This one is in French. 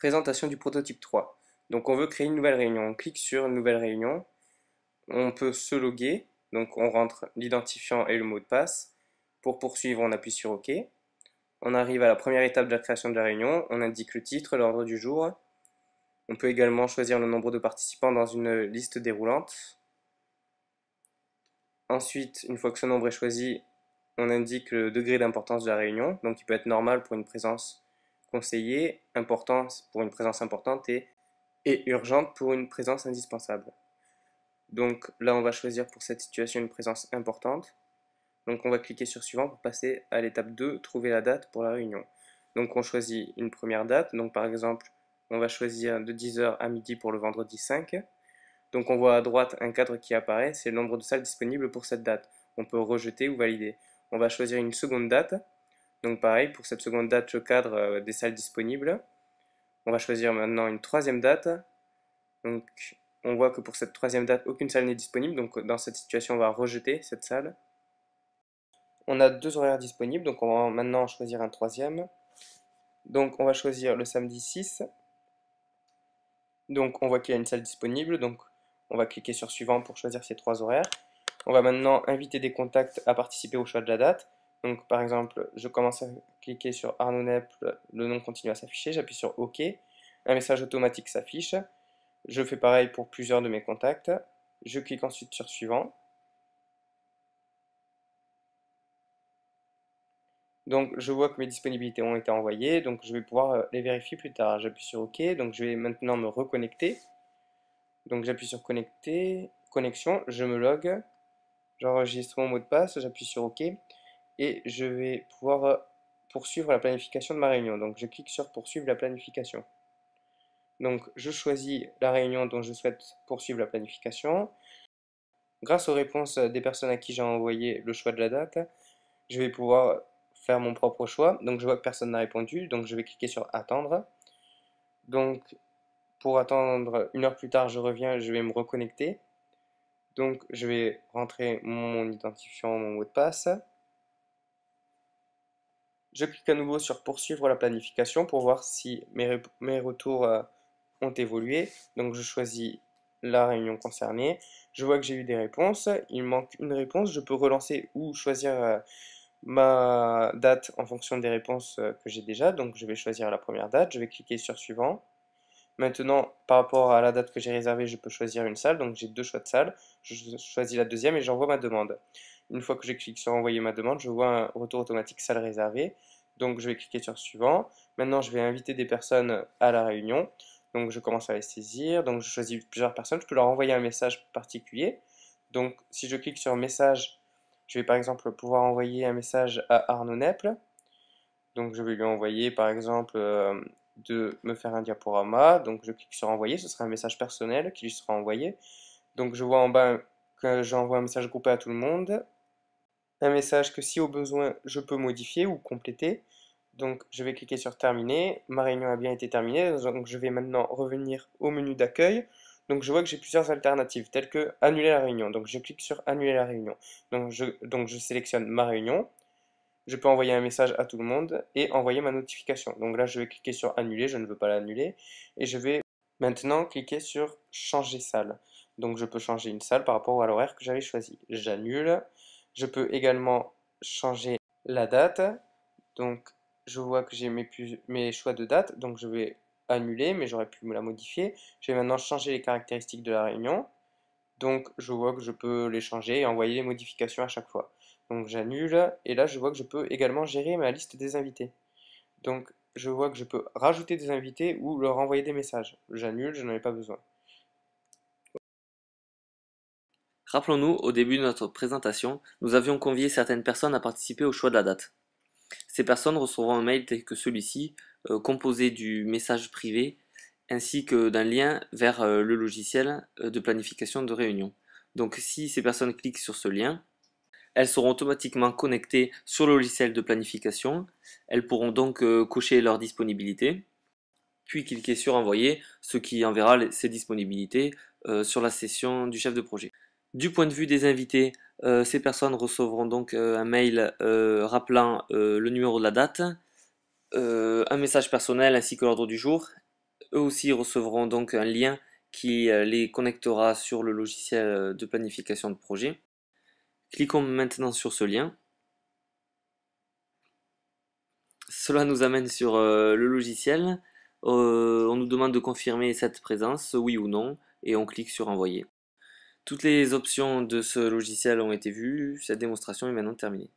Présentation du prototype 3. Donc on veut créer une nouvelle réunion. On clique sur Nouvelle réunion. On peut se loguer. Donc on rentre l'identifiant et le mot de passe. Pour poursuivre, on appuie sur OK. On arrive à la première étape de la création de la réunion. On indique le titre, l'ordre du jour. On peut également choisir le nombre de participants dans une liste déroulante. Ensuite, une fois que ce nombre est choisi, on indique le degré d'importance de la réunion. Donc il peut être normal pour une présence conseillée, important pour une présence importante et urgente pour une présence indispensable. Donc là, on va choisir pour cette situation une présence importante. Donc on va cliquer sur suivant pour passer à l'étape 2, trouver la date pour la réunion. Donc on choisit une première date. Donc par exemple, on va choisir de 10h à midi pour le vendredi 5. Donc on voit à droite un cadre qui apparaît, c'est le nombre de salles disponibles pour cette date. On peut rejeter ou valider. On va choisir une seconde date. Donc pareil, pour cette seconde date, le cadre des salles disponibles. On va choisir maintenant une troisième date. Donc on voit que pour cette troisième date, aucune salle n'est disponible. Donc dans cette situation, on va rejeter cette salle. On a deux horaires disponibles, donc on va maintenant choisir un troisième. Donc on va choisir le samedi 6. Donc on voit qu'il y a une salle disponible, donc on va cliquer sur suivant pour choisir ces trois horaires. On va maintenant inviter des contacts à participer au choix de la date. Donc par exemple, je commence à cliquer sur Arnaud Nepple, le nom continue à s'afficher, j'appuie sur OK. Un message automatique s'affiche. Je fais pareil pour plusieurs de mes contacts. Je clique ensuite sur suivant. Donc je vois que mes disponibilités ont été envoyées, donc je vais pouvoir les vérifier plus tard. J'appuie sur OK, donc je vais maintenant me reconnecter. Donc j'appuie sur connecter, connexion, je me log, j'enregistre mon mot de passe, j'appuie sur OK et je vais pouvoir poursuivre la planification de ma réunion. Donc je clique sur poursuivre la planification. Donc je choisis la réunion dont je souhaite poursuivre la planification. Grâce aux réponses des personnes à qui j'ai envoyé le choix de la date, je vais pouvoir faire mon propre choix. Donc je vois que personne n'a répondu, donc je vais cliquer sur attendre. Donc pour attendre une heure plus tard, je reviens, je vais me reconnecter. Donc je vais rentrer mon identifiant, mon mot de passe. Je clique à nouveau sur poursuivre la planification pour voir si mes retours ont évolué. Donc je choisis la réunion concernée. Je vois que j'ai eu des réponses. Il manque une réponse. Je peux relancer ou choisir ma date en fonction des réponses que j'ai déjà. Donc je vais choisir la première date. Je vais cliquer sur suivant. Maintenant, par rapport à la date que j'ai réservée, je peux choisir une salle. Donc j'ai deux choix de salle. Je choisis la deuxième et j'envoie ma demande. Une fois que je clique sur envoyer ma demande, je vois un retour automatique salle réservée. Donc je vais cliquer sur suivant. Maintenant, je vais inviter des personnes à la réunion. Donc je commence à les saisir. Donc je choisis plusieurs personnes. Je peux leur envoyer un message particulier. Donc si je clique sur message, je vais par exemple pouvoir envoyer un message à Arnaud Nepple. Donc je vais lui envoyer par exemple de me faire un diaporama. Donc je clique sur envoyer, ce sera un message personnel qui lui sera envoyé. Donc je vois en bas que j'envoie un message groupé à tout le monde. Un message que si au besoin je peux modifier ou compléter. Donc je vais cliquer sur terminer. Ma réunion a bien été terminée. Donc je vais maintenant revenir au menu d'accueil. Donc je vois que j'ai plusieurs alternatives telles que annuler la réunion. Donc je clique sur annuler la réunion. Donc je sélectionne ma réunion. Je peux envoyer un message à tout le monde et envoyer ma notification. Donc là, je vais cliquer sur annuler, je ne veux pas l'annuler. Et je vais maintenant cliquer sur changer salle. Donc je peux changer une salle par rapport à l'horaire que j'avais choisi. J'annule. Je peux également changer la date. Donc je vois que j'ai mes choix de date. Donc je vais annuler, mais j'aurais pu me la modifier. Je vais maintenant changer les caractéristiques de la réunion. Donc je vois que je peux les changer et envoyer les modifications à chaque fois. Donc j'annule et là je vois que je peux également gérer ma liste des invités. Donc je vois que je peux rajouter des invités ou leur envoyer des messages. J'annule, je n'en ai pas besoin. Rappelons-nous, au début de notre présentation, nous avions convié certaines personnes à participer au choix de la date. Ces personnes recevront un mail tel que celui-ci, composé du message privé ainsi que d'un lien vers le logiciel de planification de réunion. Donc si ces personnes cliquent sur ce lien, elles seront automatiquement connectées sur le logiciel de planification. Elles pourront donc cocher leur disponibilité, puis cliquer sur envoyer, ce qui enverra ces disponibilités sur la session du chef de projet. Du point de vue des invités, ces personnes recevront donc un mail rappelant le numéro de la date, un message personnel ainsi que l'ordre du jour, Eux aussi recevront donc un lien qui les connectera sur le logiciel de planification de projet. Cliquons maintenant sur ce lien. Cela nous amène sur le logiciel. On nous demande de confirmer cette présence, oui ou non, et on clique sur envoyer. Toutes les options de ce logiciel ont été vues, cette démonstration est maintenant terminée.